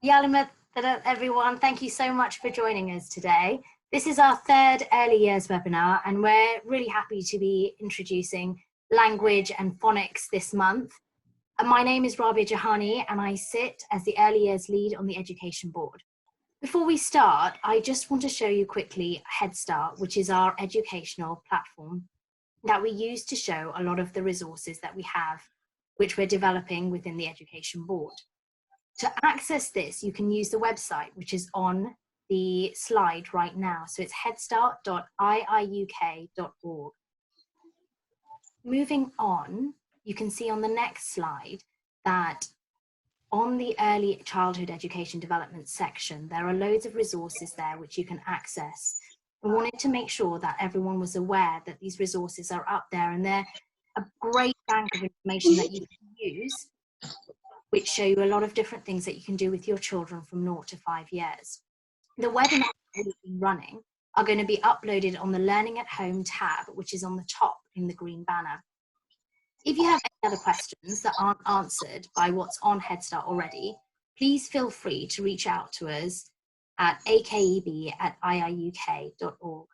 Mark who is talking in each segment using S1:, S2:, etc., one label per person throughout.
S1: Yalimat, everyone, thank you so much for joining us today. This is our third early years webinar, and we're really happy to be introducing language and phonics this month. My name is Rabia Jahani, and I sit as the early years lead on the education board. Before we start, I just want to show you quickly Head Start, which is our educational platform that we use to show a lot of the resources that we have, which we're developing within the education board. To access this, you can use the website, which is on the slide right now. So it's headstart.iiuk.org. Moving on, you can see on the next slide that on the early childhood education development section, there are loads of resources there which you can access. I wanted to make sure that everyone was aware that these resources are up there, and they're a great bank of information that you can use, which show you a lot of different things that you can do with your children from 0 to 5 years. The webinars that we've been running are going to be uploaded on the Learning at Home tab, which is on the top in the green banner. If you have any other questions that aren't answered by what's on Head Start already, please feel free to reach out to us at akeb@iiuk.org.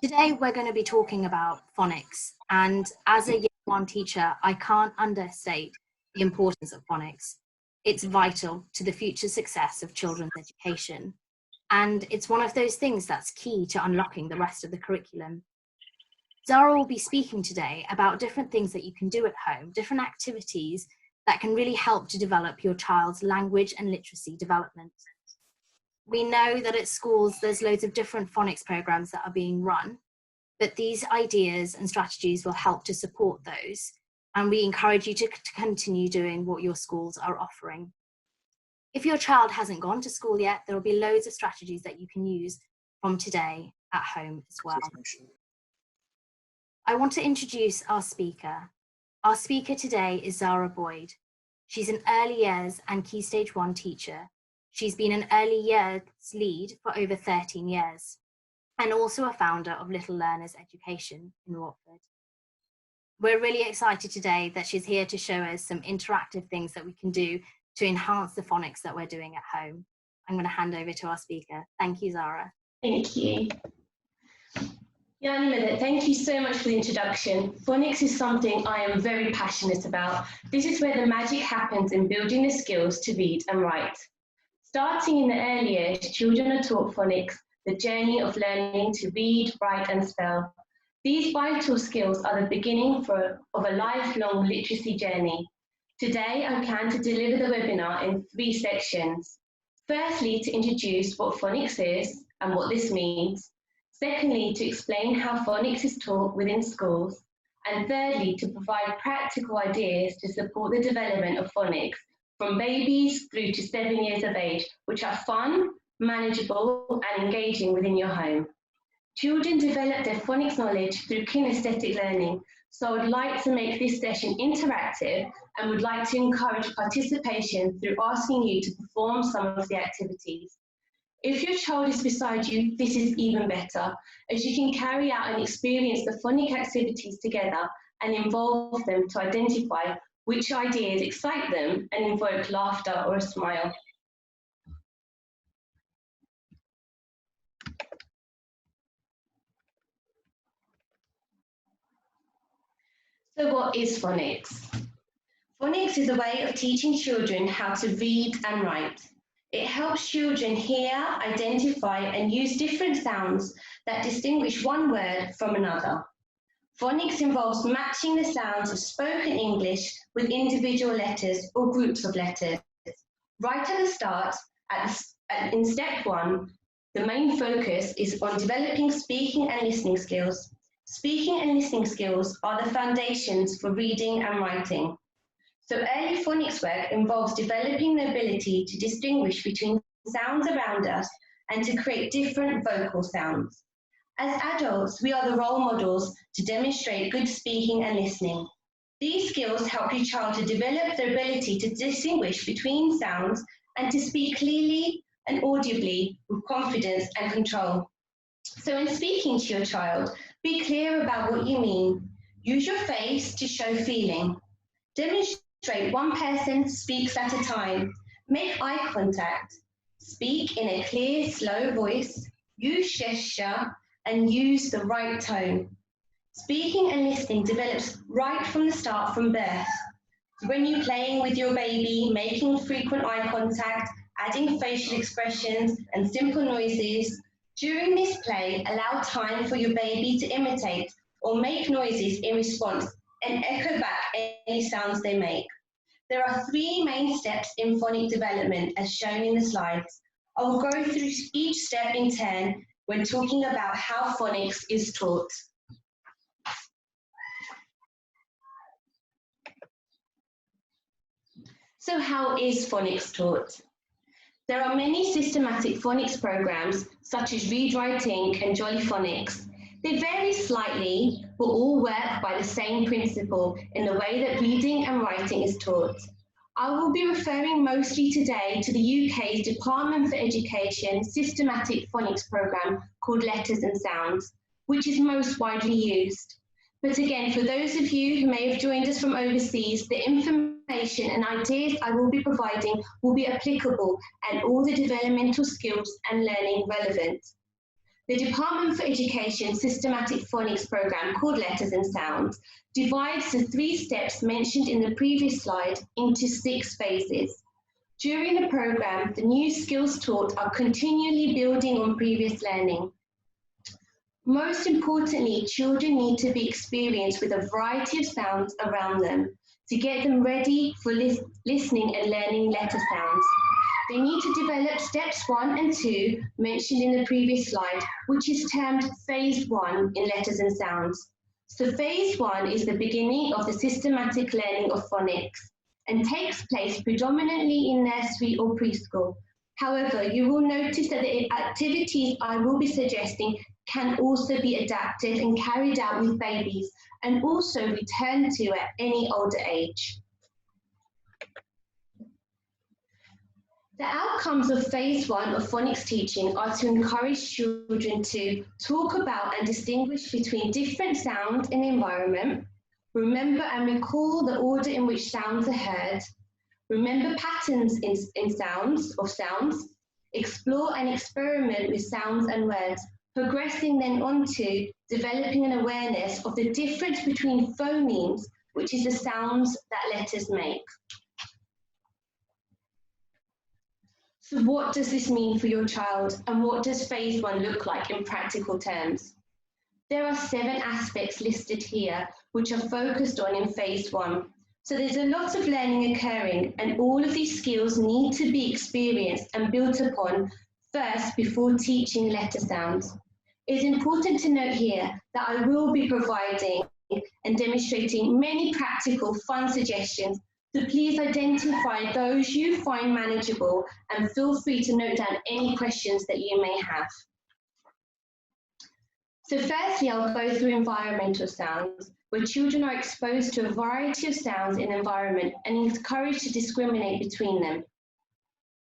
S1: Today, we're going to be talking about phonics, and as a Year 1 teacher, I can't understate the importance of phonics. It's vital to the future success of children's education, and it's one of those things that's key to unlocking the rest of the curriculum. Zahra will be speaking today about different things that you can do at home, different activities that can really help to develop your child's language and literacy development. We know that at schools there's loads of different phonics programs that are being run, but these ideas and strategies will help to support those, and we encourage you to continue doing what your schools are offering. If your child hasn't gone to school yet, there will be loads of strategies that you can use from today at home as well. I want to introduce our speaker. Our speaker today is Zahra Boyd. She's an early years and Key Stage 1 teacher. She's been an early years lead for over 13 years, and also a founder of Little Learners Education in Watford. We're really excited today that she's here to show us some interactive things that we can do to enhance the phonics that we're doing at home. I'm going to hand over to our speaker. Thank you, Zahra.
S2: Thank you. Thank you so much for the introduction. Phonics is something I am very passionate about. This is where the magic happens in building the skills to read and write. Starting in the early years, children are taught phonics, the journey of learning to read, write and spell. These vital skills are the beginning of a lifelong literacy journey. Today, I plan to deliver the webinar in 3 sections. Firstly, to introduce what phonics is and what this means. Secondly, to explain how phonics is taught within schools. And thirdly, to provide practical ideas to support the development of phonics from babies through to 7 years of age, which are fun, manageable and engaging within your home. Children develop their phonics knowledge through kinesthetic learning, so I would like to make this session interactive and would like to encourage participation through asking you to perform some of the activities. If your child is beside you, this is even better, as you can carry out and experience the phonic activities together and involve them to identify which ideas excite them and invoke laughter or a smile. So what is phonics? Phonics is a way of teaching children how to read and write. It helps children hear, identify and use different sounds that distinguish one word from another. Phonics involves matching the sounds of spoken English with individual letters or groups of letters. Right at the start, in step 1, the main focus is on developing speaking and listening skills. Speaking and listening skills are the foundations for reading and writing. So early phonics work involves developing the ability to distinguish between sounds around us and to create different vocal sounds. As adults, we are the role models to demonstrate good speaking and listening. These skills help your child to develop the ability to distinguish between sounds and to speak clearly and audibly with confidence and control. So in speaking to your child, be clear about what you mean. Use your face to show feeling. Demonstrate one person speaks at a time. Make eye contact. Speak in a clear, slow voice. Use gesture and use the right tone. Speaking and listening develops right from the start from birth. When you're playing with your baby, making frequent eye contact, adding facial expressions and simple noises. During this play, allow time for your baby to imitate or make noises in response and echo back any sounds they make. There are 3 main steps in phonic development as shown in the slides. I will go through each step in turn when talking about how phonics is taught. So how is phonics taught? There are many systematic phonics programs such as Read Writing and Jolly Phonics. They vary slightly, but all work by the same principle in the way that reading and writing is taught. I will be referring mostly today to the UK's Department for Education systematic phonics program called Letters and Sounds, which is most widely used. But again, for those of you who may have joined us from overseas, the information and ideas I will be providing will be applicable and all the developmental skills and learning relevant. The Department for Education systematic phonics program called Letters and Sounds divides the 3 steps mentioned in the previous slide into 6 phases. During the program, the new skills taught are continually building on previous learning. Most importantly, children need to be experienced with a variety of sounds around them to get them ready for listening and learning letter sounds. They need to develop steps 1 and 2 mentioned in the previous slide, which is termed phase 1 in letters and sounds. So phase 1 is the beginning of the systematic learning of phonics and takes place predominantly in nursery or preschool. However, you will notice that the activities I will be suggesting can also be adapted and carried out with babies and also returned to at any older age. The outcomes of phase 1 of phonics teaching are to encourage children to talk about and distinguish between different sounds in the environment, remember and recall the order in which sounds are heard, remember patterns in sounds, explore and experiment with sounds and words, progressing then on to developing an awareness of the difference between phonemes, which is the sounds that letters make. So what does this mean for your child and what does phase 1 look like in practical terms? There are 7 aspects listed here which are focused on in phase 1. So there's a lot of learning occurring and all of these skills need to be experienced and built upon first before teaching letter sounds. It's important to note here that I will be providing and demonstrating many practical, fun suggestions, so please identify those you find manageable and feel free to note down any questions that you may have. So firstly, I'll go through environmental sounds, where children are exposed to a variety of sounds in the environment and encouraged to discriminate between them.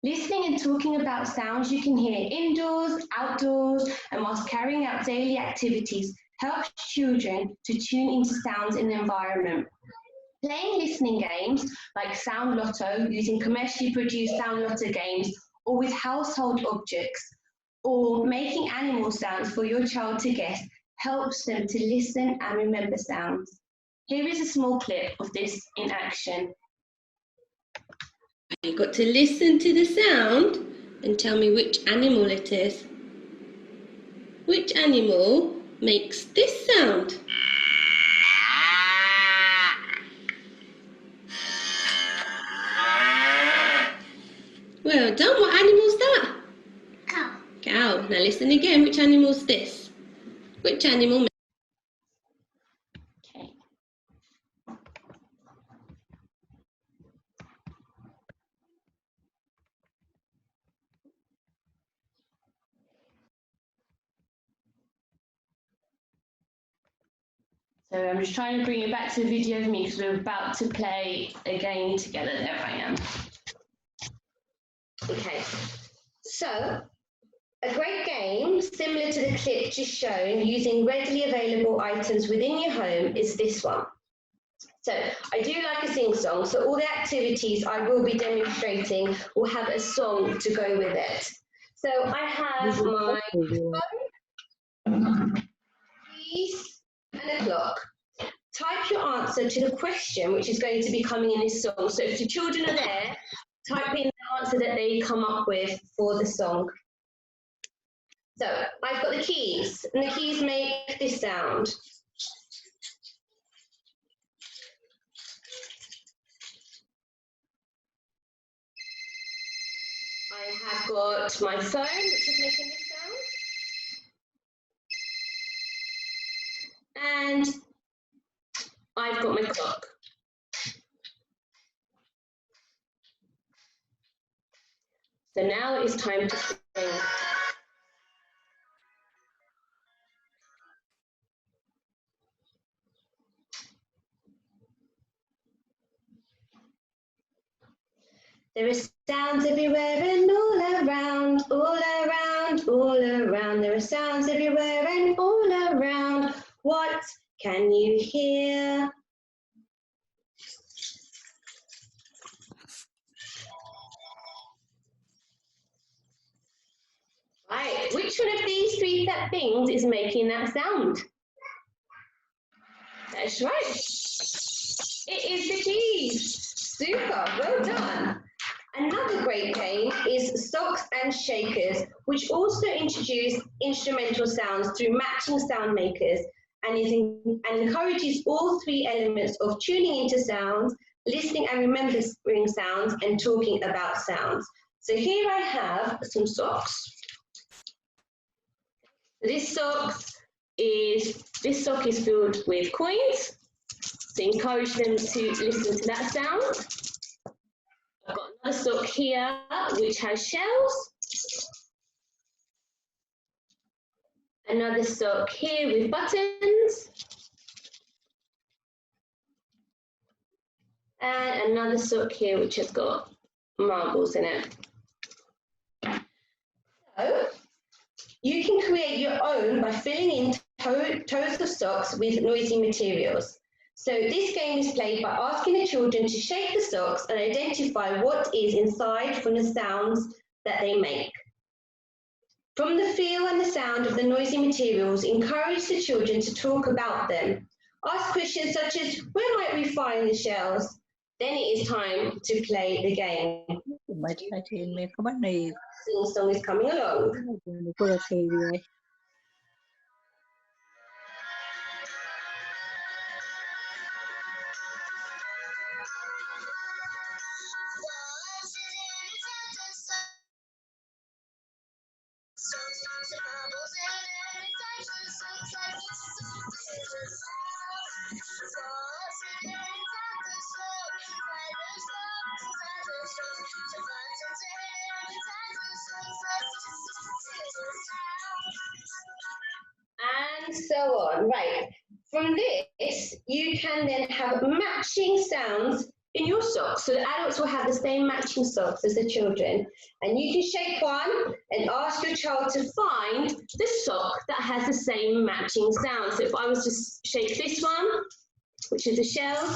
S2: Listening and talking about sounds you can hear indoors, outdoors, and whilst carrying out daily activities helps children to tune into sounds in the environment. Playing listening games like Sound Lotto using commercially produced Sound Lotto games or with household objects, or making animal sounds for your child to guess helps them to listen and remember sounds. Here is a small clip of this in action.
S3: You've got to listen to the sound and tell me which animal it is. Which animal makes this sound? Well done. What animal's that?
S4: Cow.
S3: Cow. Now listen again. Which animal's this? Which animal?
S2: Okay. So I'm just trying to bring it back to the video of me because we're about to play a game together. There I am. Okay, so a great game similar to the clip just shown using readily available items within your home is this one. So I do like a sing-song, so all the activities I will be demonstrating will have a song to go with it. So I have my phone, keys, and a clock. Type your answer to the question which is going to be coming in this song. So if the children are there, type in the answer that they come up with for the song. So I've got the keys, and the keys make this sound. I have got my phone, which is making this sound. And I've got my clock. So now it's time to sing. There are sounds everywhere and all around, all around, all around. There are sounds everywhere and all around. What can you hear? Right, which one of these three things is making that sound? That's right. It is the keys. Super, well done. Another great game is Socks and Shakers, which also introduce instrumental sounds through matching sound makers and encourages all three elements of tuning into sounds, listening and remembering sounds, and talking about sounds. So here I have some socks. This sock is filled with coins, so encourage them to listen to that sound. I've got another sock here which has shells. Another sock here with buttons. And another sock here which has got marbles in it. So, you can create your own by filling in toes of socks with noisy materials. So this game is played by asking the children to shake the socks and identify what is inside from the sounds that they make. From the feel and the sound of the noisy materials, encourage the children to talk about them. Ask questions such as, where might we find the shells? Then it is time to play the game. Sing song is coming along. And so on. Right. From this, you can then have matching sounds in your socks. So the adults will have the same matching socks as the children. And you can shake one and ask your child to find the sock that has the same matching sound. So if I was to shake this one, which is a shell,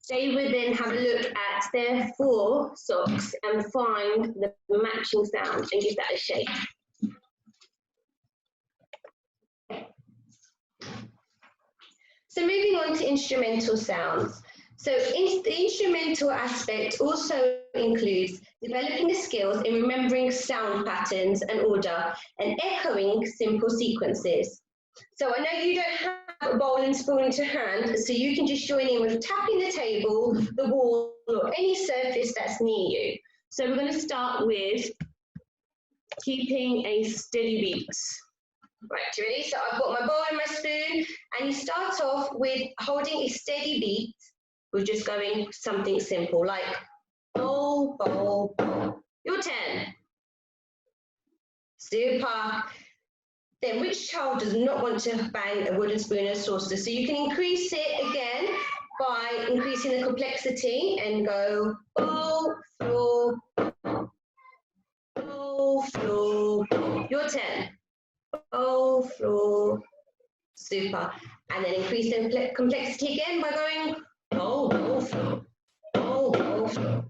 S2: they would then have a look at their 4 socks and find the matching sound and give that a shake. So moving on to instrumental sounds. So the instrumental aspect also includes developing the skills in remembering sound patterns and order and echoing simple sequences. So I know you don't have a bowl and spoon to hand, so you can just join in with tapping the table, the wall, or any surface that's near you. So we're going to start with keeping a steady beat. Right, you ready? So I've got my bowl and my spoon, and you start off with holding a steady beat. We're just going something simple like bowl, bowl, bowl. Your turn. Super. Then which child does not want to bang a wooden spoon or saucer? So you can increase it again by increasing the complexity and go bowl, floor, bowl, floor. Your turn. Bowl, floor. Super. And then increase the complexity again by going floor, ball, ball, floor,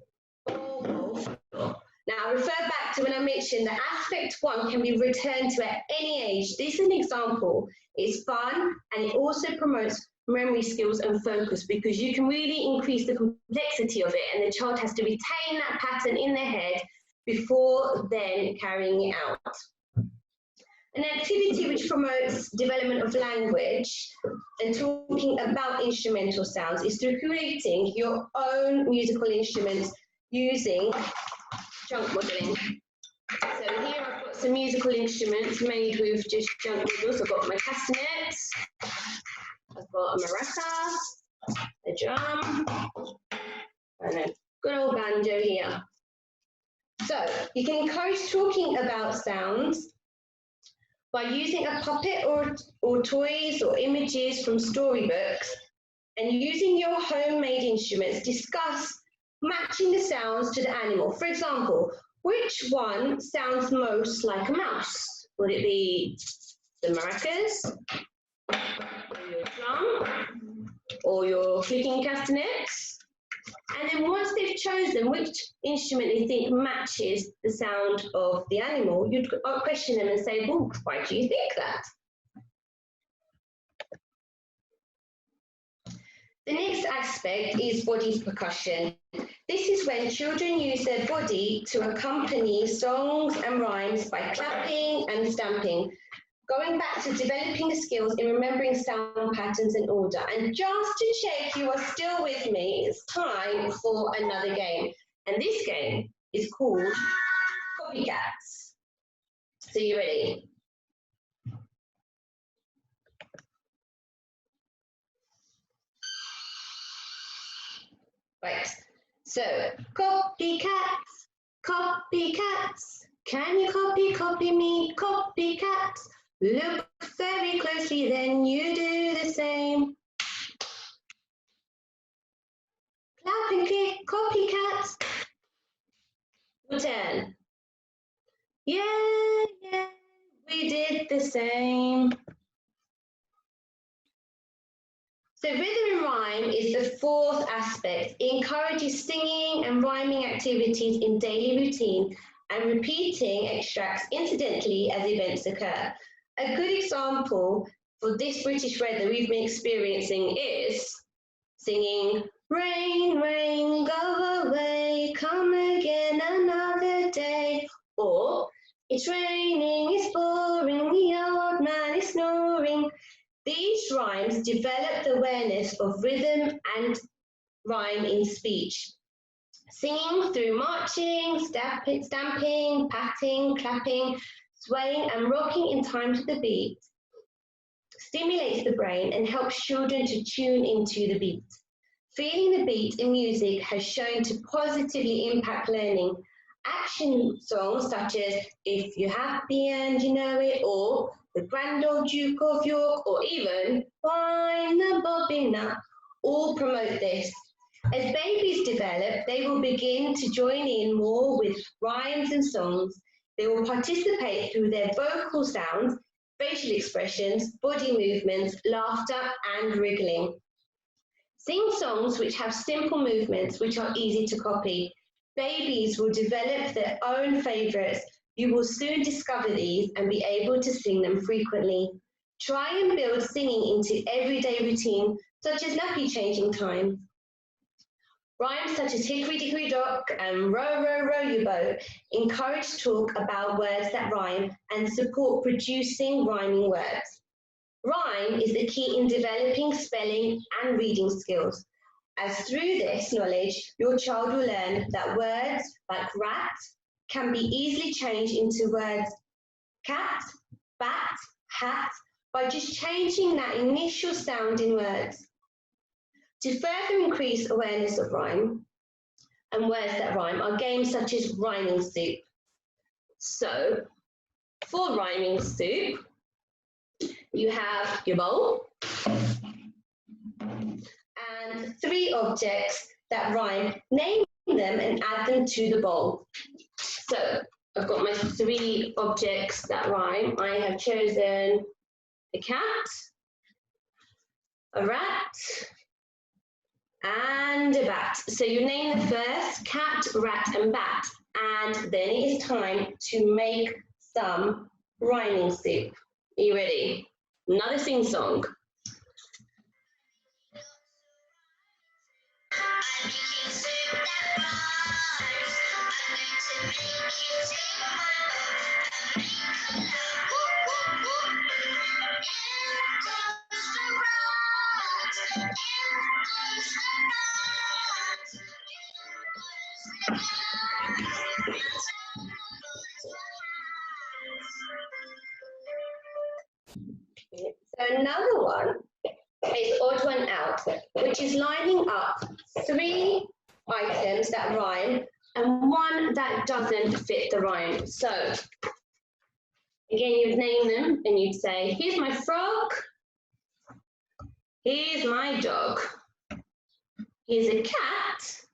S2: ball, ball, floor. Now refer back to when I mentioned that aspect 1 can be returned to at any age. This is an example. It's fun and it also promotes memory skills and focus because you can really increase the complexity of it and the child has to retain that pattern in their head before then carrying it out. An activity which promotes development of language and talking about instrumental sounds is through creating your own musical instruments using junk modelling. So here I've got some musical instruments made with just junk models. I've got my castanets, I've got a maraca, a drum, and a good old banjo here. So you can encourage talking about sounds by using a puppet or toys or images from storybooks and using your homemade instruments. Discuss matching the sounds to the animal. For example, which one sounds most like a mouse? Would it be the maracas, or your drum, or your clicking castanets? And then once they've chosen which instrument they think matches the sound of the animal, you'd question them and say, well, why do you think that? The next aspect is body percussion. This is when children use their body to accompany songs and rhymes by clapping and stamping, going back to developing the skills in remembering sound patterns and order. And just to check you are still with me, it's time for another game. And this game is called Copycats. So you ready? Right, so copycats, copycats, can you copy me, copycats? Look very closely, then you do the same. Clap and click, copycats. Your turn. Yeah, we did the same. So rhythm and rhyme is the fourth aspect. It encourages singing and rhyming activities in daily routine and repeating extracts incidentally as events occur. A good example for this British weather we've been experiencing is singing, rain, rain, go away, come again another day. Or, it's raining, it's pouring, the old man is snoring. These rhymes develop the awareness of rhythm and rhyme in speech. Singing through marching, stamping, patting, clapping, swaying and rocking in time to the beat stimulates the brain and helps children to tune into the beat. Feeling the beat in music has shown to positively impact learning. Action songs such as If You're Happy and You Know It, or The Grand Old Duke of York, or even Wind the Bobbin Up, all promote this. As babies develop, they will begin to join in more with rhymes and songs. They will participate through their vocal sounds, facial expressions, body movements, laughter, and wriggling. Sing songs which have simple movements which are easy to copy. Babies will develop their own favourites. You will soon discover these and be able to sing them frequently. Try and build singing into everyday routine, such as nappy changing time. Rhymes such as hickory dickory dock and row, row, row your boat encourage talk about words that rhyme and support producing rhyming words. Rhyme is the key in developing spelling and reading skills, as through this knowledge, your child will learn that words like rat can be easily changed into words cat, bat, hat, by just changing that initial sound in words. To further increase awareness of rhyme and words that rhyme are games such as Rhyming Soup. So, for Rhyming Soup, you have your bowl and 3 objects that rhyme. Name them and add them to the bowl. So, I've got my 3 objects that rhyme. I have chosen a cat, a rat, and a bat. So you name the first cat, rat, and bat. And then it is time to make some rhyming soup. Are you ready? Another sing song. So another one is odd one out, which is lining up 3 items that rhyme and 1 that doesn't fit the rhyme. So again, you'd name them and you'd say, here's my frog, here's my dog, here's a cat,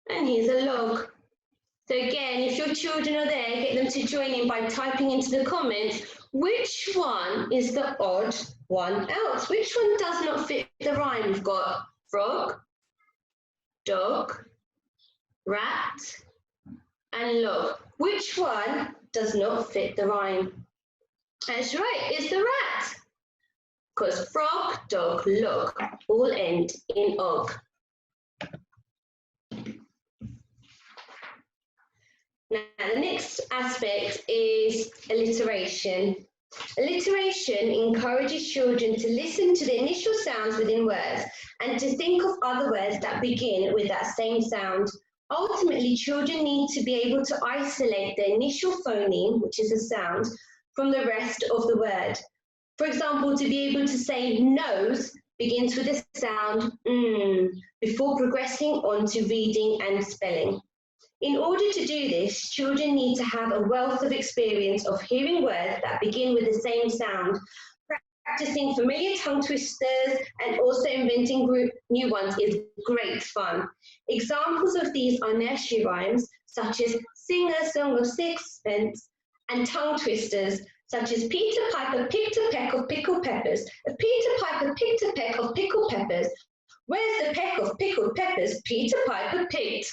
S2: and here's a log. So again, if your children are there, get them to join in by typing into the comments, which one is the odd one out? Which one does not fit the rhyme? We've got frog, dog, rat, and log. Which one does not fit the rhyme? That's right, it's the rat. Because frog, dog, log all end in og. Now, the next aspect is alliteration. Alliteration encourages children to listen to the initial sounds within words and to think of other words that begin with that same sound. Ultimately, children need to be able to isolate the initial phoneme, which is a sound, from the rest of the word. For example, to be able to say nose begins with the sound before progressing on to reading and spelling. In order to do this, children need to have a wealth of experience of hearing words that begin with the same sound, practicing familiar tongue twisters and also inventing new ones is great fun. Examples of these are nursery rhymes, such as Sing a Song of Sixpence, and tongue twisters, such as Peter Piper picked a peck of pickled peppers. Peter Piper picked a peck of pickled peppers. Where's the peck of pickled peppers Peter Piper picked?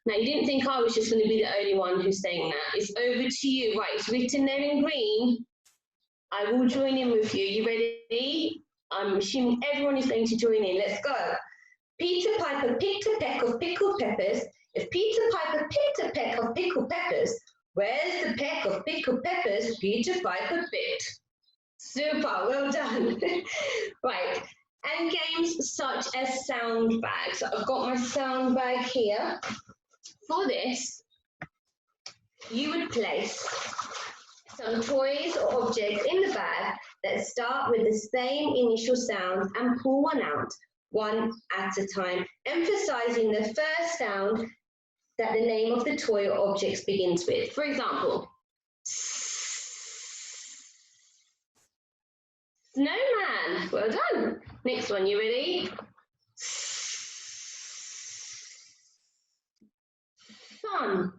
S2: Now, you didn't think I was just going to be the only one who's saying that. It's over to you. Right, it's written there in green. I will join in with you. You ready? I'm assuming everyone is going to join in. Let's go. Peter Piper picked a peck of pickled peppers. If Peter Piper picked a peck of pickled peppers, where's the peck of pickled peppers Peter Piper picked? Super, well done. Right. And games such as sound bags. So I've got my sound bag here. For this, you would place some toys or objects in the bag that start with the same initial sound and pull one out, one at a time, emphasizing the first sound that the name of the toy or object begins with. For example, snowman. Well done. Next one, you ready? Sun.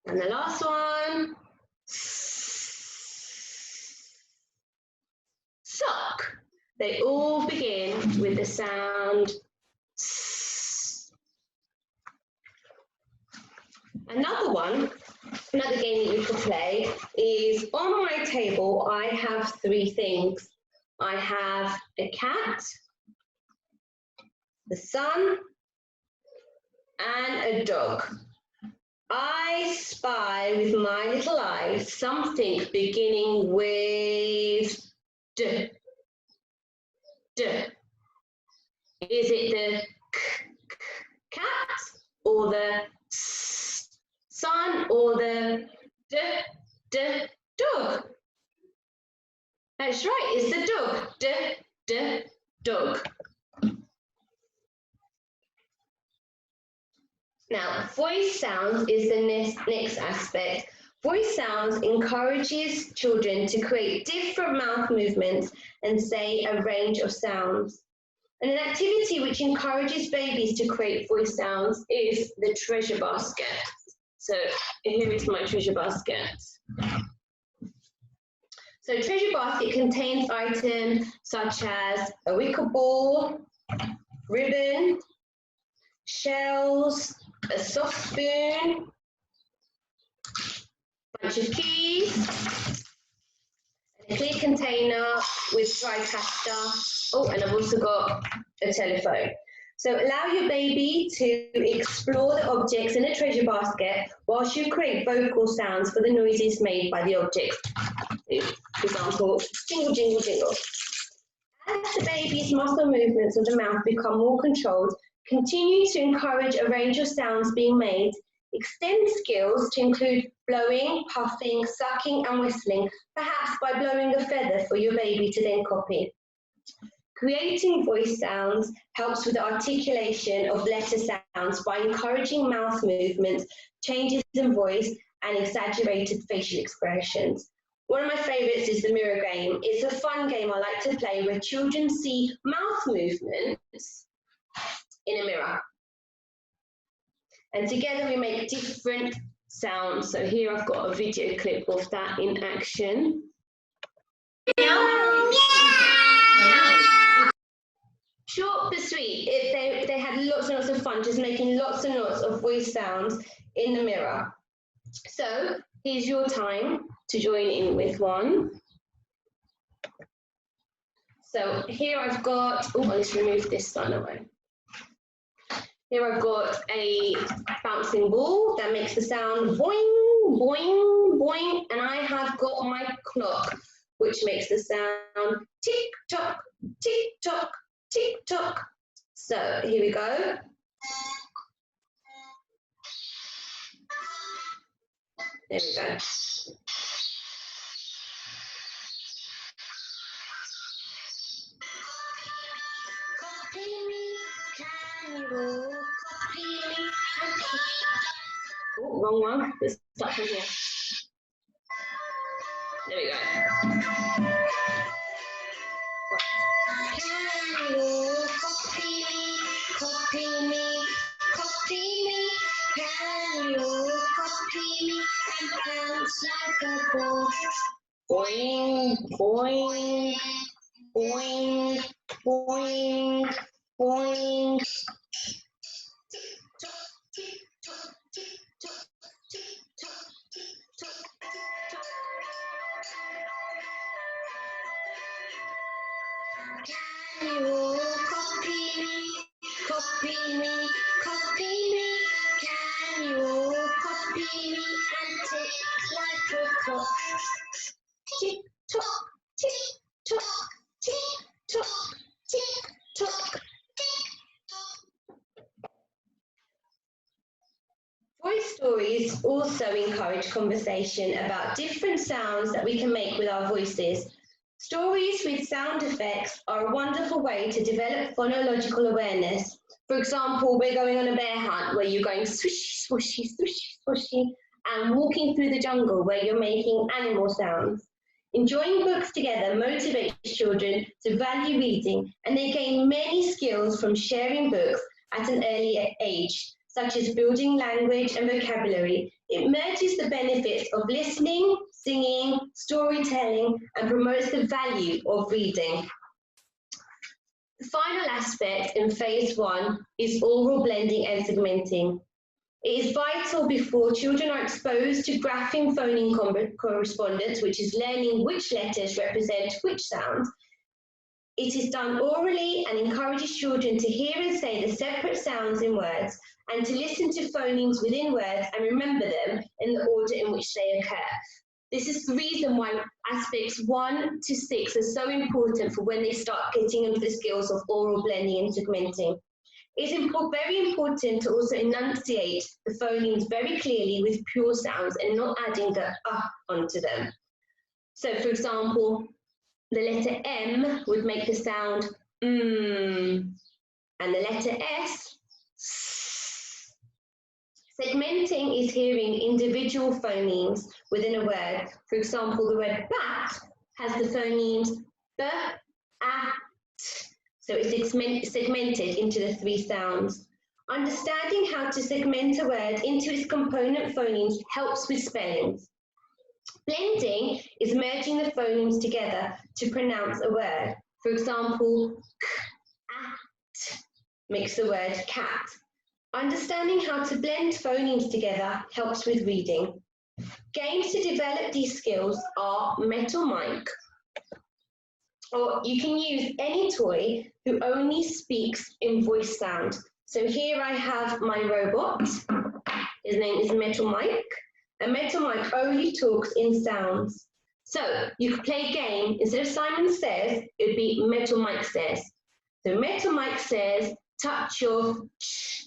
S2: And the last one, sock. They all begin with the sound S. Another game that you could play is, on my table I have 3 things. I have a cat, the sun, and a dog. I spy with my little eyes something beginning with D. D. Is it the cat or the sun or the dog? That's right, it's the dog. Dog. Now, voice sounds is the next aspect. Voice sounds encourages children to create different mouth movements and say a range of sounds. And an activity which encourages babies to create voice sounds is the treasure basket. So here is my treasure basket. So treasure basket contains items such as a wicker ball, ribbon, shells, a soft spoon, bunch of keys, a clear container with dry pasta. Oh, and I've also got a telephone. So allow your baby to explore the objects in a treasure basket whilst you create vocal sounds for the noises made by the objects. For example, jingle, jingle, jingle. As the baby's muscle movements of the mouth become more controlled, continue to encourage a range of sounds being made. Extend skills to include blowing, puffing, sucking and whistling, perhaps by blowing a feather for your baby to then copy. Creating voice sounds helps with the articulation of letter sounds by encouraging mouth movements, changes in voice and exaggerated facial expressions. One of my favourites is the mirror game. It's a fun game I like to play where children see mouth movements in a mirror. And together we make different sounds. So here I've got a video clip of that in action. Short but sweet. They had lots and lots of fun just making lots and lots of voice sounds in the mirror. So here's your time to join in with one. So here I've got, oh, let's remove this sign away. Here I've got a bouncing ball that makes the sound boing, boing, boing, and I have got my clock, which makes the sound tick tock, tick tock, tick tock. So here we go. There we go. Oh, wrong one. Let's start from here. There we go. Can you copy me, copy me, copy me? Can you copy me and dance like a ball? Boing, boing, boing, boing, boing. Can you copy me, copy me, copy me? Can you copy me and tick like a clock? Tick tock, tick tock, tick tock, tick tock. Voice stories also encourage conversation about different sounds that we can make with our voices. Stories with sound effects are a wonderful way to develop phonological awareness. For example, we're going on a bear hunt where you're going swishy, swishy, swishy, swishy, and walking through the jungle where you're making animal sounds. Enjoying books together motivates children to value reading, and they gain many skills from sharing books at an early age, such as building language and vocabulary. It merges the benefits of listening, singing, storytelling, and promotes the value of reading. The final aspect in phase 1 is oral blending and segmenting. It is vital before children are exposed to grapheme phoneme correspondence, which is learning which letters represent which sounds. It is done orally and encourages children to hear and say the separate sounds in words and to listen to phonemes within words and remember them in the order in which they occur. This is the reason why aspects 1 to 6 are so important for when they start getting into the skills of oral blending and segmenting. It's very important to also enunciate the phonemes very clearly with pure sounds and not adding the onto them. So for example, the letter M would make the sound and the letter S. Segmenting is hearing individual phonemes within a word. For example, the word bat has the phonemes b, a, t. So it's segmented into the 3 sounds. Understanding how to segment a word into its component phonemes helps with spellings. Blending is merging the phonemes together to pronounce a word. For example, k-at makes the word cat. Understanding how to blend phonemes together helps with reading. Games to develop these skills are Metal Mic, or you can use any toy who only speaks in voice sound. So here I have my robot. His name is Metal Mic. And Metal Mic only talks in sounds. So you could play a game. Instead of Simon Says, it would be Metal Mic Says. So Metal Mic says, touch your ch,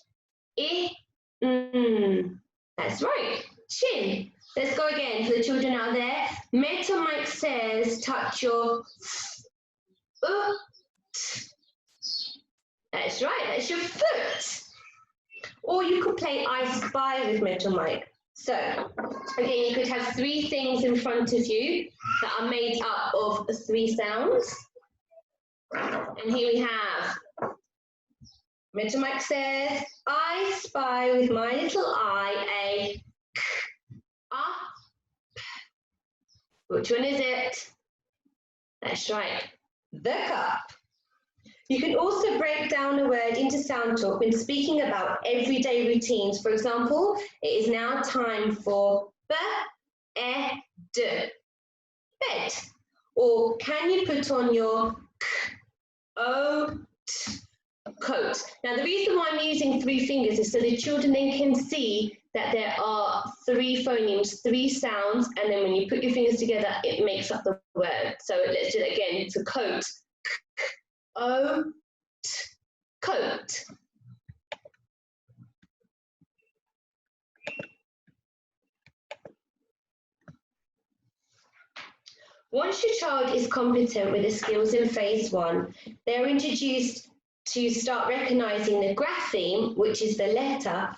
S2: I, That's right, chin. Let's go again for the children out there. Metal Mic says, touch your t. That's right, that's your foot. Or you could play I Spy with Metal Mic. So, again, you could have 3 things in front of you that are made up of 3 sounds. And here we have, Metal Mic says, I spy with my little eye a up. Which one is it? That's right, the cup. You can also break down a word into sound talk when speaking about everyday routines. For example, it is now time for bed, bed. Or can you put on your coat? Now the reason why I'm using 3 fingers is so the children then can see that there are 3 phonemes, 3 sounds, and then when you put your fingers together, it makes up the word. So let's do it again. It's a coat. Coat. Once your child is competent with the skills in phase 1, they're introduced to start recognizing the grapheme, which is the letter,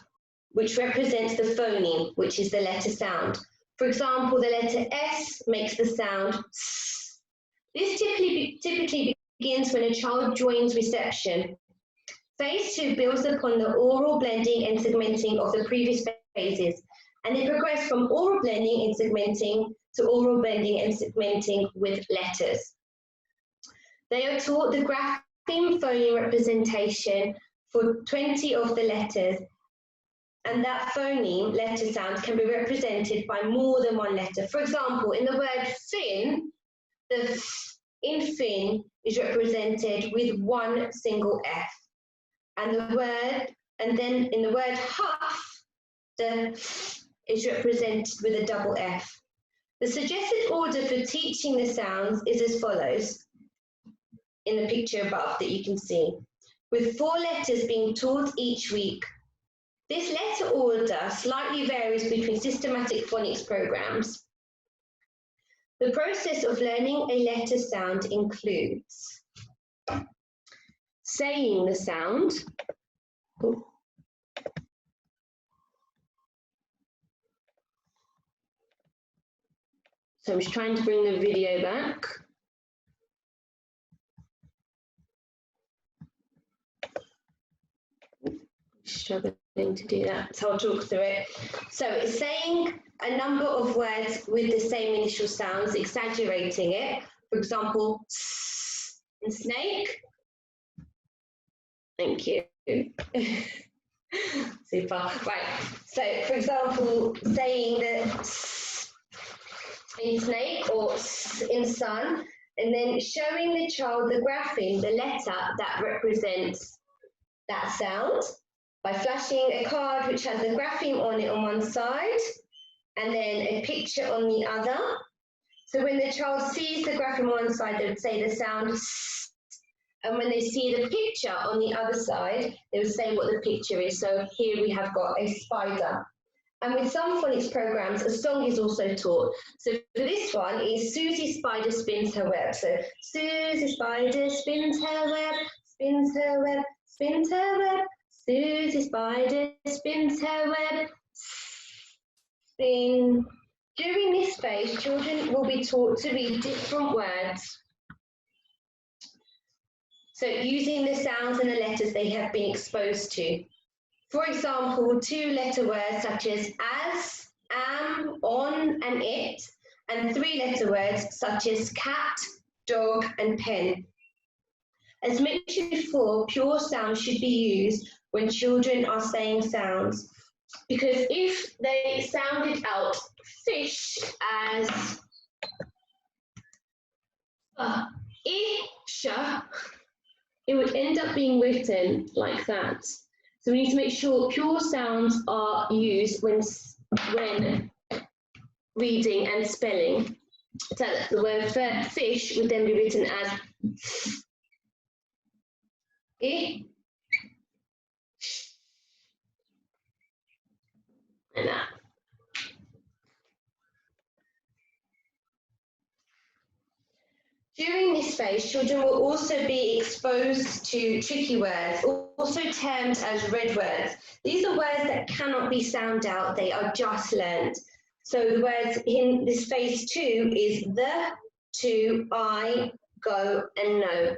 S2: which represents the phoneme, which is the letter sound. For example, the letter S makes the sound S. This typically begins when a child joins reception. Phase 2 builds upon the oral blending and segmenting of the previous phases, and they progress from oral blending and segmenting to oral blending and segmenting with letters. They are taught the grapheme phoneme representation for 20 of the letters, and that phoneme letter sound can be represented by more than 1 letter. For example, in the word fin, the f in fin is represented with 1 single F. And then in the word huff, the f is represented with a double F. The suggested order for teaching the sounds is as follows, in the picture above that you can see, with 4 letters being taught each week. This letter order slightly varies between systematic phonics programs. The process of learning a letter sound includes saying the sound, so I'm just trying to bring the video back. Struggling to do that, so I'll talk through it. So it's saying a number of words with the same initial sounds, exaggerating it. For example, s in snake. Thank you. Super. Right. So, for example, saying that s in snake or s in sun, and then showing the child the grapheme, the letter that represents that sound, by flashing a card which has the grapheme on it on one side and then a picture on the other. So when the child sees the grapheme on one side, they would say the sound S, and when they see the picture on the other side, they would say what the picture is. So here we have got a spider. And with some phonics programs, a song is also taught. So for this one is Susie Spider Spins Her Web. So Susie Spider spins her web, spins her web, spins her web. Susie Spider spins her web, spin. During this phase, children will be taught to read different words. So using the sounds and the letters they have been exposed to. For example, 2-letter words such as, am, on, and it and three-letter words such as cat, dog, and pen. As mentioned before, pure sound should be used when children are saying sounds, because if they sounded out fish as isha, it would end up being written like that. So we need to make sure pure sounds are used when reading and spelling. So the word fish would then be written as I, and that. During this phase, children will also be exposed to tricky words, also termed as red words. These are words that cannot be sounded out, they are just learned. So the words in this phase 2 is the, to, I, go, and no.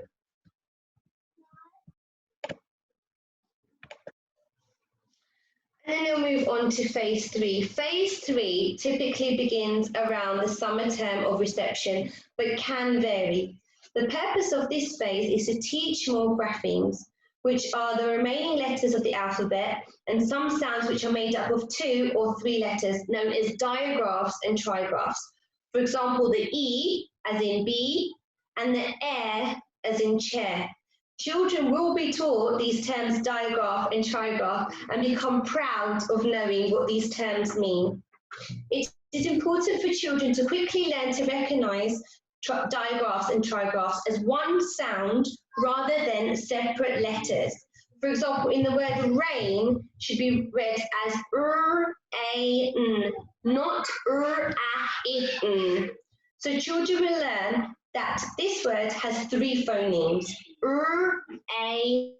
S2: And then they'll move on to phase 3. Phase 3 typically begins around the summer term of reception, but can vary. The purpose of this phase is to teach more graphemes, which are the remaining letters of the alphabet, and some sounds which are made up of 2 or 3 letters, known as digraphs and trigraphs. For example, the E, as in bee, and the air, as in chair. Children will be taught these terms digraph and trigraph and become proud of knowing what these terms mean. It is important for children to quickly learn to recognise digraphs and trigraphs as one sound rather than separate letters. For example, in the word rain should be read as r-a-n, not r-a-i-n. So children will learn that this word has 3 phonemes, r-a-n.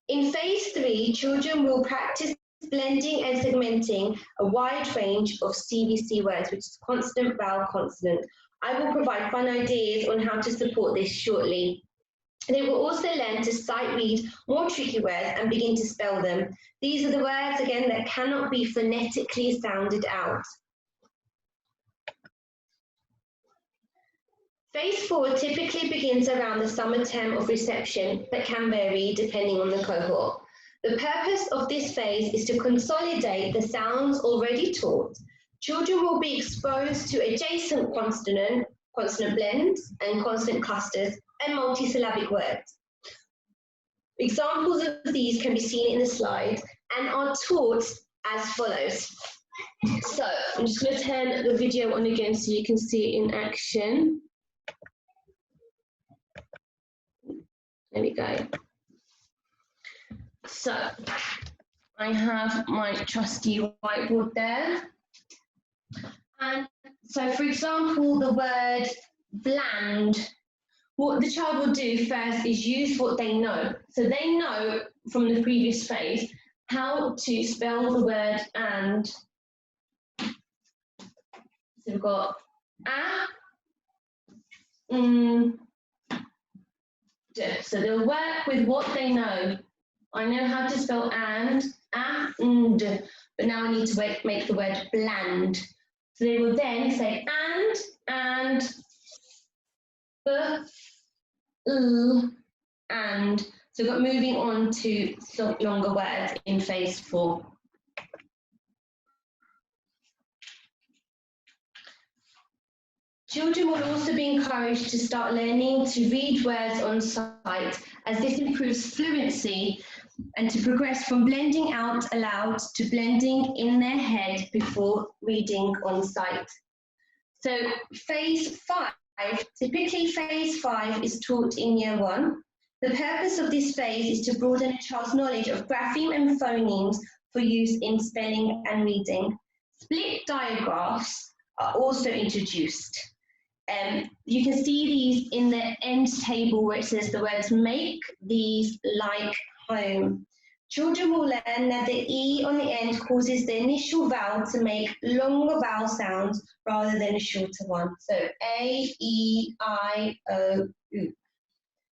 S2: In phase 3, children will practice blending and segmenting a wide range of CVC words, which is consonant, vowel, consonant. I will provide fun ideas on how to support this shortly. They will also learn to sight read more tricky words and begin to spell them. These are the words, again, that cannot be phonetically sounded out. Phase 4 typically begins around the summer term of reception, but can vary depending on the cohort. The purpose of this phase is to consolidate the sounds already taught. Children will be exposed to adjacent consonant blends and consonant clusters and multisyllabic words. Examples of these can be seen in the slide and are taught as follows. So I'm just going to turn the video on again so you can see it in action. There we go. So I have my trusty whiteboard there. And so, for example, the word bland, what the child will do first is use what they know. So they know from the previous phase how to spell the word and. So we've got so they'll work with what they know. I know how to spell and, but now I need to make the word bland. So they will then say and, and. So we've got moving on to longer words in phase 4. Children will also be encouraged to start learning to read words on sight, as this improves fluency, and to progress from blending out aloud to blending in their head before reading on sight. So phase 5, typically phase 5 is taught in year 1. The purpose of this phase is to broaden a child's knowledge of grapheme and phonemes for use in spelling and reading. Split digraphs are also introduced. You can see these in the end table where it says the words make these like home. Children will learn that the E on the end causes the initial vowel to make longer vowel sounds rather than a shorter one. So A, E, I, O, U.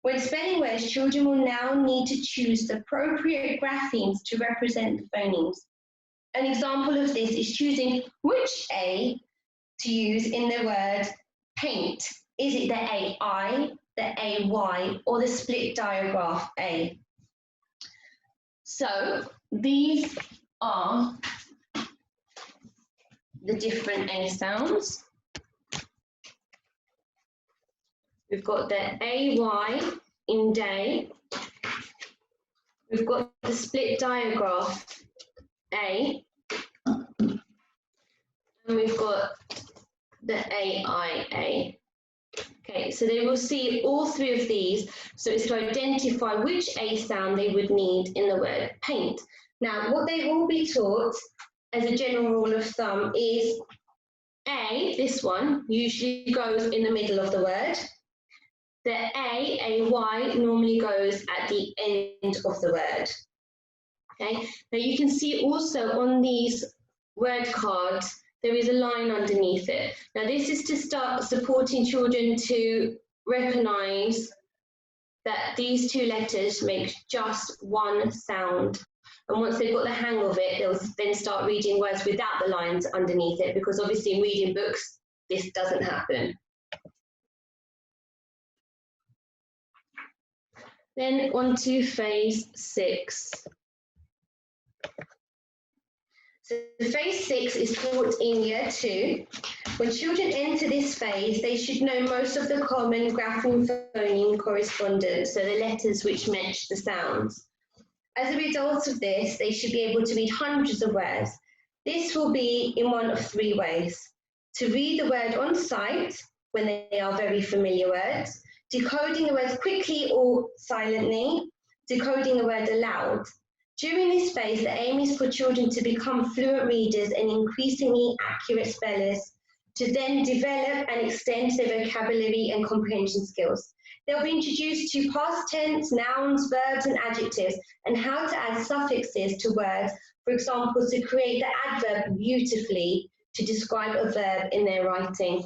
S2: When spelling words, children will now need to choose the appropriate graphemes to represent the phonemes. An example of this is choosing which A to use in the word paint? Is it the AI, the AY, or the split diagraph A? So these are the different A sounds. We've got the AY in day. We've got the split diagraph A. And we've got the AIA. Okay, so they will see all three of these. So it's to identify which A sound they would need in the word paint. Now, what they will be taught as a general rule of thumb is A, this one, usually goes in the middle of the word. The AY normally goes at the end of the word. Okay, now you can see also on these word cards, there is a line underneath it. Now this is to start supporting children to recognise that these two letters make just one sound. And once they've got the hang of it, they'll then start reading words without the lines underneath it, because obviously in reading books, this doesn't happen. Then on to phase 6. So phase 6 is taught in year 2. When children enter this phase, they should know most of the common grapheme phoneme correspondence, so the letters which match the sounds. As a result of this, they should be able to read hundreds of words. This will be in one of 3 ways: to read the word on sight when they are very familiar words, decoding the words quickly or silently, decoding the word aloud. During this phase, the aim is for children to become fluent readers and increasingly accurate spellers, to then develop and extend their vocabulary and comprehension skills. They'll be introduced to past tense, nouns, verbs, and adjectives, and how to add suffixes to words, for example, to create the adverb beautifully to describe a verb in their writing.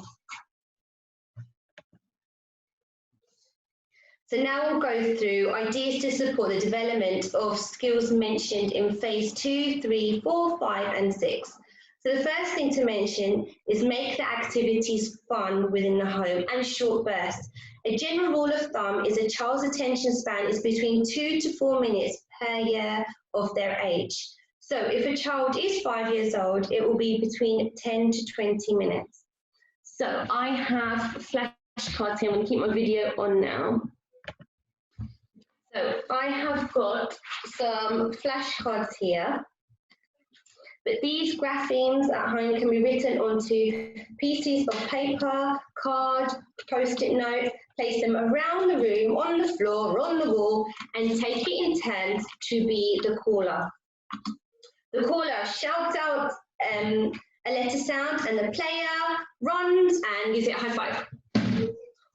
S2: So now we'll go through ideas to support the development of skills mentioned in phase 2, 3, 4, 5, and 6. So the first thing to mention is make the activities fun within the home and short bursts. A general rule of thumb is a child's attention span is between 2 to 4 minutes per year of their age. So if a child is 5 years old, it will be between 10 to 20 minutes. So I have flashcards here. I'm going to keep my video on now. So I have got some flashcards here, but these graphemes at home can be written onto pieces of paper, card, post-it note, place them around the room, on the floor, on the wall, and take it in turns to be the caller. The caller shouts out a letter sound, and the player runs and gives it a high five.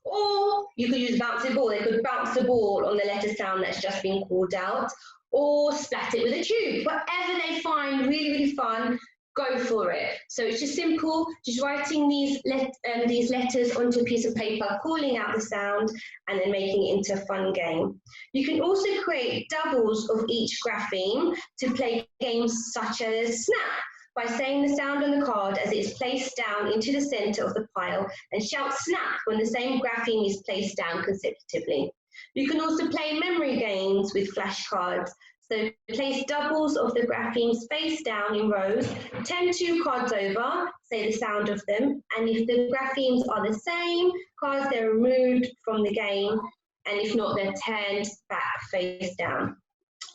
S2: Or you could use a bouncing ball. They could bounce the ball on the letter sound that's just been called out, or splat it with a tube. Whatever they find really, really fun, go for it. So it's just simple, just writing these letters onto a piece of paper, calling out the sound, and then making it into a fun game. You can also create doubles of each grapheme to play games such as Snap, by saying the sound on the card as it is placed down into the centre of the pile, and shout snap when the same grapheme is placed down consecutively. You can also play memory games with flashcards. So place doubles of the graphemes face down in rows, turn 2 cards over, say the sound of them, and if the graphemes are the same, cards they're removed from the game, and if not, they're turned back face down.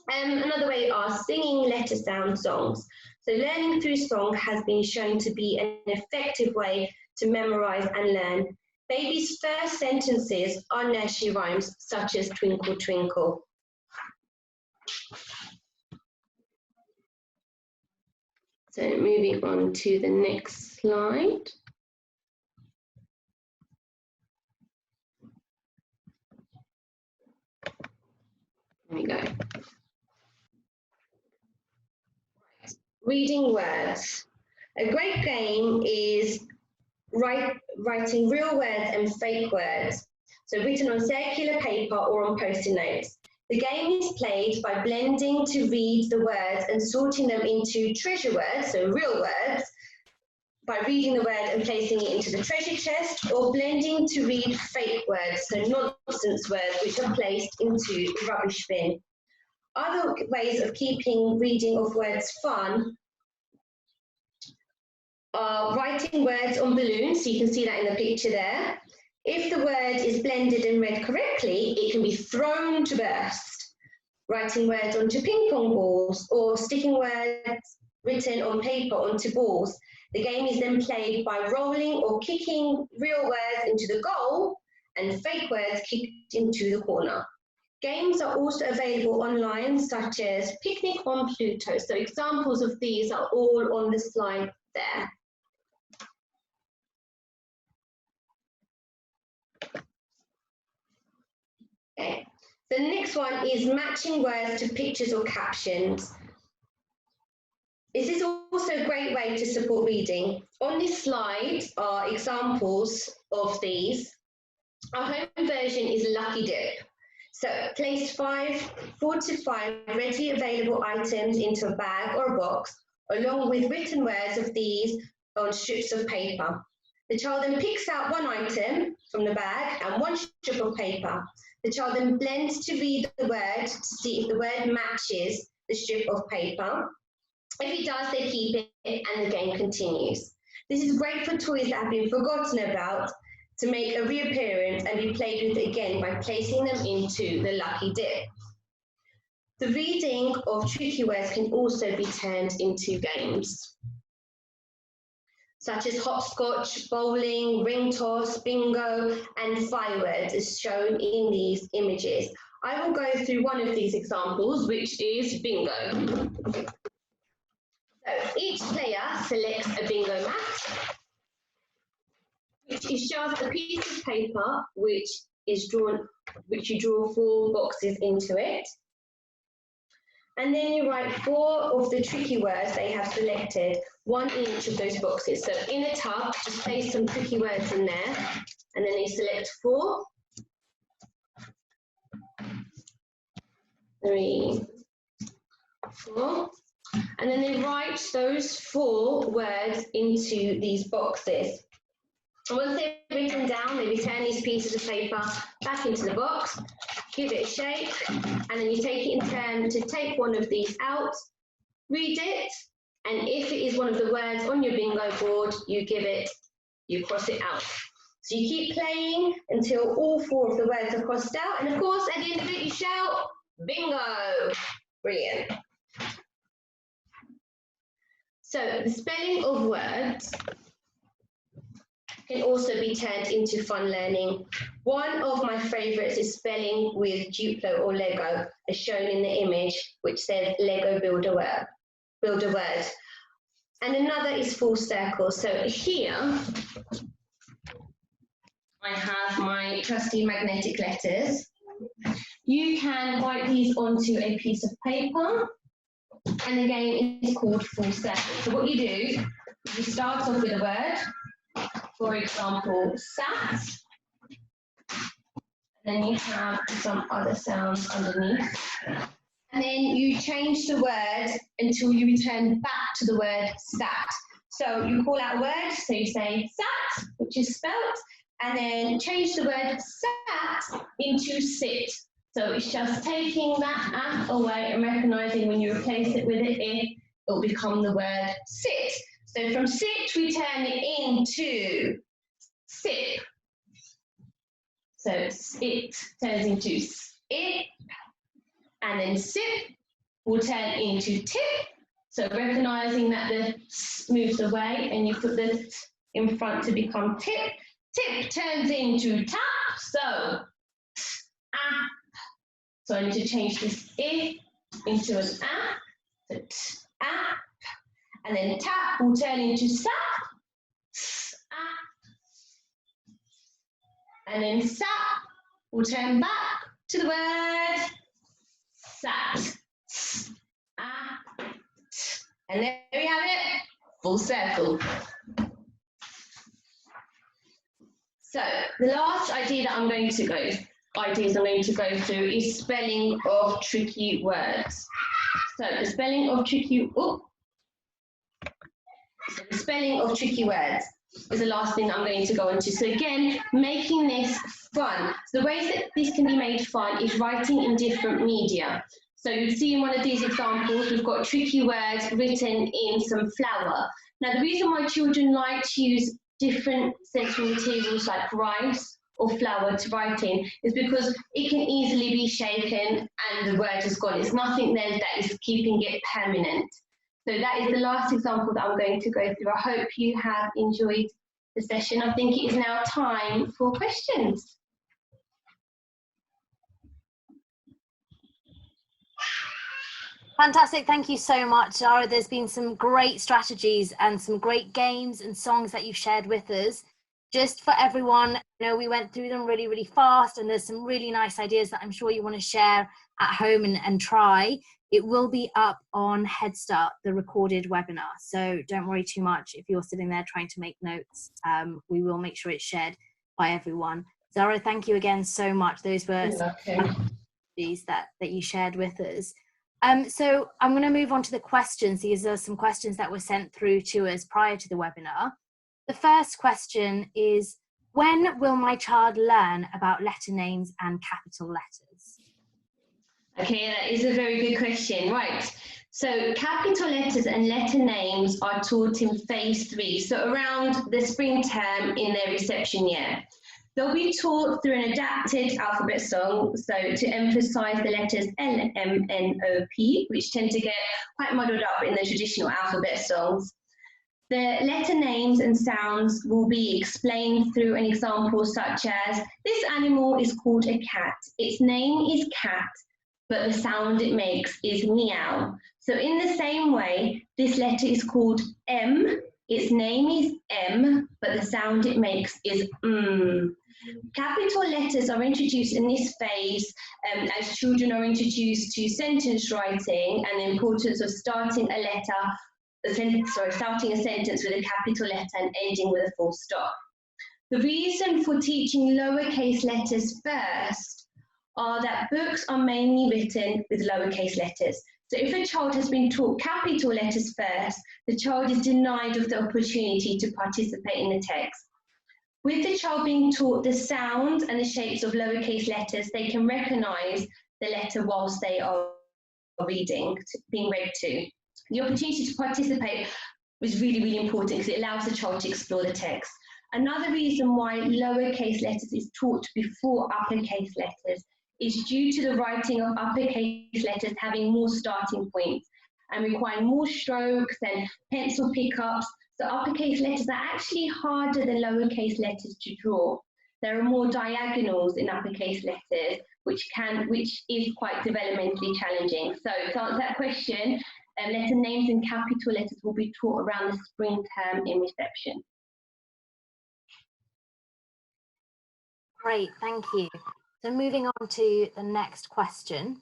S2: Another way are singing letter sound songs. So learning through song has been shown to be an effective way to memorize and learn. Babies' first sentences are nursery rhymes such as Twinkle Twinkle. So moving on to the next slide. There we go. Reading words. A great game is writing real words and fake words, so written on circular paper or on post-it notes. The game is played by blending to read the words and sorting them into treasure words, so real words, by reading the word and placing it into the treasure chest, or blending to read fake words, so nonsense words which are placed into the rubbish bin. Other ways of keeping reading of words fun are writing words on balloons, so you can see that in the picture there. If the word is blended and read correctly, it can be thrown to burst. Writing words onto ping pong balls, or sticking words written on paper onto balls. The game is then played by rolling or kicking real words into the goal and fake words kicked into the corner. Games are also available online, such as Picnic on Pluto. So examples of these are all on the slide there. Okay. The next one is matching words to pictures or captions. This is also a great way to support reading. On this slide are examples of these. Our home version is Lucky Dip. So place 4 to 5 readily available items into a bag or a box, along with written words of these on strips of paper. The child then picks out one item from the bag and one strip of paper. The child then blends to read the word to see if the word matches the strip of paper. If it does, they keep it and the game continues. This is great for toys that have been forgotten about to make a reappearance and be played with again by placing them into the Lucky Dip. The reading of tricky words can also be turned into games, such as hopscotch, bowling, ring toss, bingo, and fire words as shown in these images. I will go through one of these examples, which is bingo. So each player selects a bingo mat, which is just a piece of paper which you draw 4 boxes into it. And then you write 4 of the tricky words they have selected, 1 in each of those boxes. So in a tub, just place some tricky words in there, and then you select 4, 3, 4, and then they write those 4 words into these boxes. And once they're written down, they return these pieces of paper back into the box, give it a shake, and then you take it in turn to take one of these out, read it, and if it is one of the words on your bingo board, you cross it out. So you keep playing until all 4 of the words are crossed out, and of course, at the end of it, you shout, bingo! Brilliant. So the spelling of words can also be turned into fun learning. One of my favourites is spelling with Duplo or Lego, as shown in the image, which says Lego build a word. And another is full circle. So here, I have my trusty magnetic letters. You can write these onto a piece of paper, and the game is called full circle. So what you do, you start off with a word, for example, sat, then you have some other sounds underneath, and then you change the word until you return back to the word sat. So you call out a word, so you say sat, which is spelt, and then change the word sat into sit. So it's just taking that away and recognising when you replace it with an it will become the word sit. So from sit, we turn it into sip. So it turns into it, and then sip will turn into tip. So recognising that the s moves away and you put the t in front to become tip. Tip turns into tap, so app. So I need to change this I into an app, so t, app, and then tap will turn into sap, app, and then sap will turn back to the word sat, app, and there we have it, full circle. So the last idea that I'm going to go through is spelling of tricky words. So the spelling of tricky, So the spelling of tricky words is the last thing I'm going to go into. So again, making this fun. So the ways that this can be made fun is writing in different media. So you see in one of these examples, we've got tricky words written in some flour. Now the reason why children like to use different sensory materials like rice or flour to write in is because it can easily be shaken and the word is gone. It's nothing there that is keeping it permanent. So that is the last example that I'm going to go through. I hope you have enjoyed the session. I think it is now time for questions.
S1: Fantastic, thank you so much, Zahra. There's been some great strategies and some great games and songs that you've shared with us. Just for everyone, you know, we went through them really, really fast, and there's some really nice ideas that I'm sure you want to share at home and try. It will be up on Head Start, the recorded webinar. So don't worry too much if you're sitting there trying to make notes. We will make sure it's shared by everyone. Zahra, thank you again so much. Those were strategies that you shared with us. So I'm going to move on to the questions. These are some questions that were sent through to us prior to the webinar. The first question is, when will my child learn about letter names and capital letters?
S2: Okay, that is a very good question. Right, so capital letters and letter names are taught in phase 3, so around the spring term in their reception year. They'll be taught through an adapted alphabet song, so to emphasise the letters L, M, N, O, P, which tend to get quite muddled up in the traditional alphabet songs. The letter names and sounds will be explained through an example such as, this animal is called a cat. Its name is cat, but the sound it makes is meow. So in the same way, this letter is called M. Its name is M, but the sound it makes is mm. Capital letters are introduced in this phase as children are introduced to sentence writing and the importance of starting a sentence with a capital letter and ending with a full stop. The reason for teaching lowercase letters first are that books are mainly written with lowercase letters. So if a child has been taught capital letters first, the child is denied of the opportunity to participate in the text. With the child being taught the sound and the shapes of lowercase letters, they can recognise the letter whilst they are being read to. The opportunity to participate is really, really important because it allows the child to explore the text. Another reason why lowercase letters is taught before uppercase letters is due to the writing of uppercase letters having more starting points and requiring more strokes and pencil pickups. So uppercase letters are actually harder than lowercase letters to draw. There are more diagonals in uppercase letters, which is quite developmentally challenging. So to answer that question, letter names and capital letters will be taught around the spring term in reception.
S1: Great, thank you. So moving on to the next question.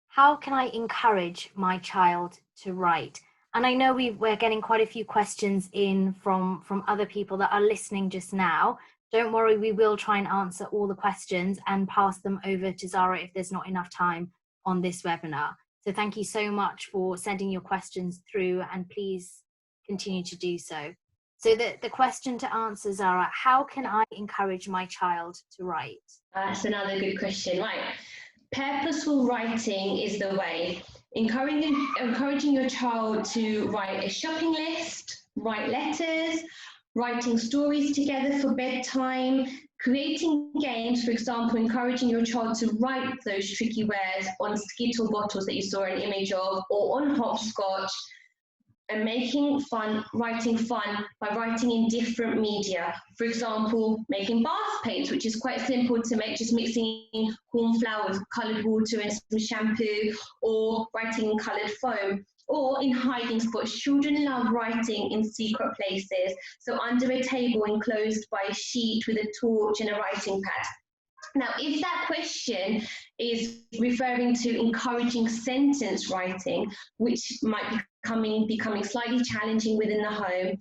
S1: How can I encourage my child to write? And I know we're getting quite a few questions in from other people that are listening just now. Don't worry, we will try and answer all the questions and pass them over to Zahra if there's not enough time on this webinar. So thank you so much for sending your questions through, and please continue to do so. So the question to answer, Zahra, how can I encourage my child to write?
S2: That's another good question, right? Purposeful writing is the way. Encouraging your child to write a shopping list, write letters, writing stories together for bedtime, creating games, for example, encouraging your child to write those tricky words on Skittle bottles that you saw an image of, or on hopscotch, and writing fun by writing in different media. For example, making bath paints, which is quite simple to make, just mixing corn flour with coloured water and some shampoo, or writing in coloured foam, or in hiding spots. Children love writing in secret places, so under a table enclosed by a sheet with a torch and a writing pad. Now, if that question is referring to encouraging sentence writing, which might be becoming slightly challenging within the home,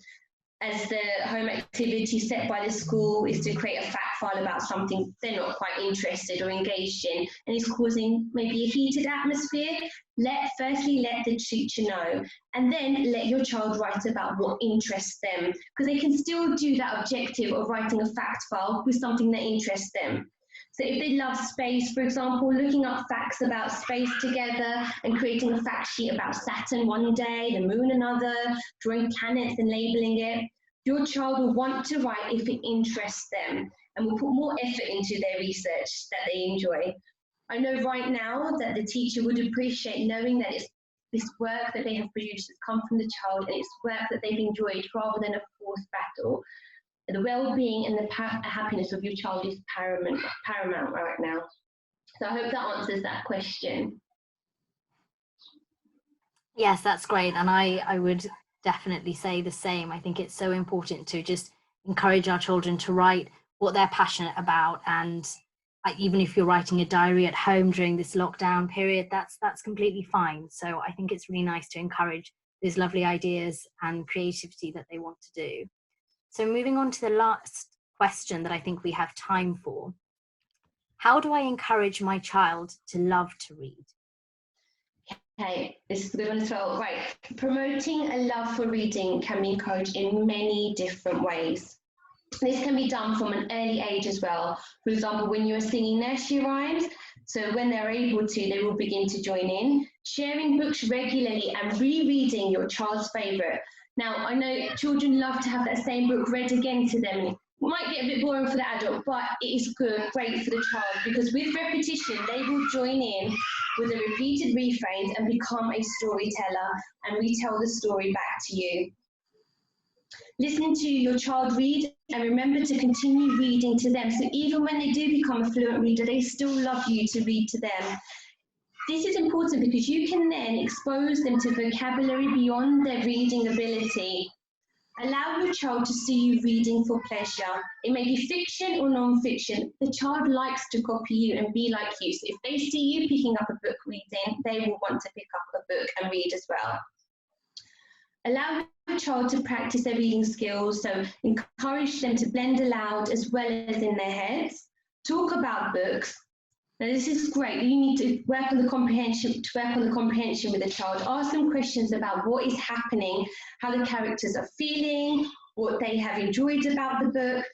S2: as the home activity set by the school is to create a fact file about something they're not quite interested or engaged in and is causing maybe a heated atmosphere, firstly let the teacher know, and then let your child write about what interests them, because they can still do that objective of writing a fact file with something that interests them. So if they love space, for example, looking up facts about space together and creating a fact sheet about Saturn one day, the moon another, drawing planets and labeling it, your child will want to write if it interests them and will put more effort into their research that they enjoy. I know right now that the teacher would appreciate knowing that it's this work that they have produced has come from the child and it's work that they've enjoyed rather than a forced battle. The well-being and the happiness of your child is paramount right now. So I hope that answers that question.
S1: Yes, that's great. And I would definitely say the same. I think it's so important to just encourage our children to write what they're passionate about. And even if you're writing a diary at home during this lockdown period, that's completely fine. So I think it's really nice to encourage those lovely ideas and creativity that they want to do. So moving on to the last question that I think we have time for. How do I encourage my child to love to read?
S2: Okay, this is a good one as well. Right, promoting a love for reading can be encouraged in many different ways. This can be done from an early age as well. For example, when you're singing nursery rhymes, so when they're able to, they will begin to join in. Sharing books regularly and rereading your child's favourite. Now, I know children love to have that same book read again to them. It might get a bit boring for the adult, but it is great for the child, because with repetition, they will join in with the repeated refrains and become a storyteller and retell the story back to you. Listen to your child read and remember to continue reading to them. So even when they do become a fluent reader, they still love you to read to them. This is important because you can then expose them to vocabulary beyond their reading ability. Allow your child to see you reading for pleasure. It may be fiction or non-fiction. The child likes to copy you and be like you. So if they see you picking up a book reading, they will want to pick up a book and read as well. Allow your child to practice their reading skills, so encourage them to blend aloud as well as in their heads. Talk about books. Now this is great. You need to work on the comprehension with the child. Ask them questions about what is happening, how the characters are feeling, what they have enjoyed about the book.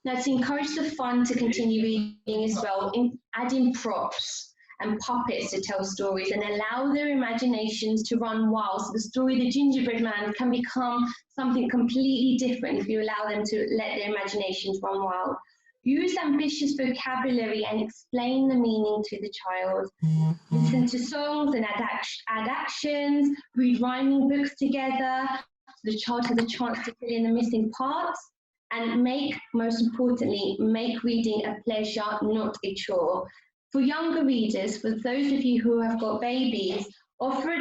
S2: Now to encourage the fun to continue reading as well, add in props and puppets to tell stories and allow their imaginations to run wild. So the story of the gingerbread man can become something completely different if you allow them to let their imaginations run wild. Use ambitious vocabulary and explain the meaning to the child. Listen to songs and add actions, read rhyming books together, so the child has a chance to fill in the missing parts, and most importantly, make reading a pleasure, not a chore. For younger readers, for those of you who have got babies, offer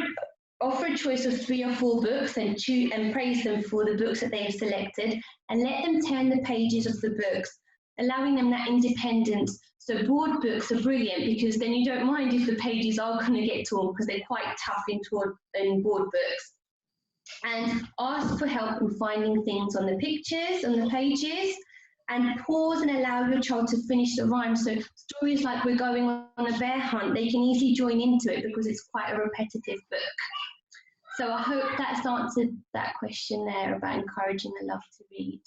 S2: a choice of 3 or 4 books and praise them for the books that they have selected, and let them turn the pages of the books, allowing them that independence. So board books are brilliant because then you don't mind if the pages are going to get torn because they're quite tough in board books. And ask for help in finding things on the pictures, on the pages, and pause and allow your child to finish the rhyme. So stories like We're Going on a Bear Hunt, they can easily join into it because it's quite a repetitive book. So I hope that's answered that question there about encouraging the love to read.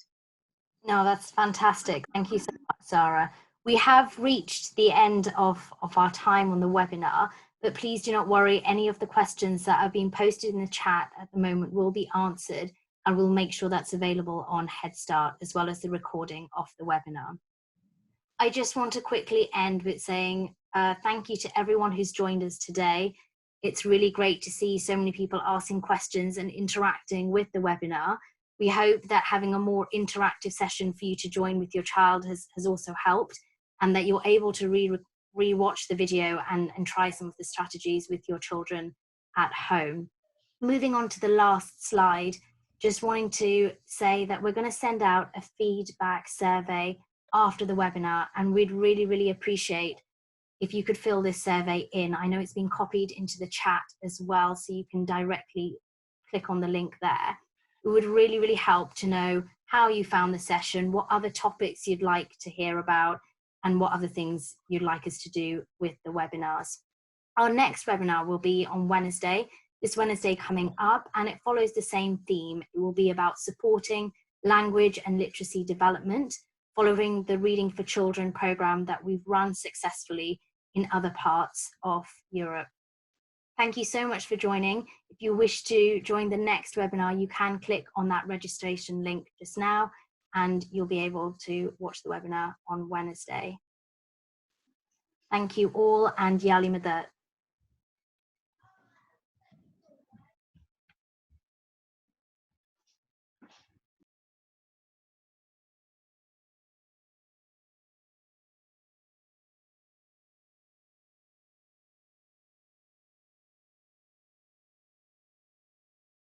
S1: No, that's fantastic. Thank you so much, Zahra. We have reached the end of our time on the webinar, but please do not worry. Any of the questions that are being posted in the chat at the moment will be answered, and we'll make sure that's available on Head Start as well as the recording of the webinar. I just want to quickly end with saying thank you to everyone who's joined us today. It's really great to see so many people asking questions and interacting with the webinar. We hope that having a more interactive session for you to join with your child has also helped, and that you're able to re-watch the video and try some of the strategies with your children at home. Moving on to the last slide, just wanting to say that we're going to send out a feedback survey after the webinar, and we'd really, really appreciate if you could fill this survey in. I know it's been copied into the chat as well, so you can directly click on the link there. It would really, really help to know how you found the session, what other topics you'd like to hear about, and what other things you'd like us to do with the webinars. Our next webinar will be on Wednesday, this Wednesday coming up, and it follows the same theme. It will be about supporting language and literacy development, following the Reading for Children programme that we've run successfully in other parts of Europe. Thank you so much for joining. If you wish to join the next webinar, you can click on that registration link just now, and you'll be able to watch the webinar on Wednesday. Thank you all, and Yali Madat.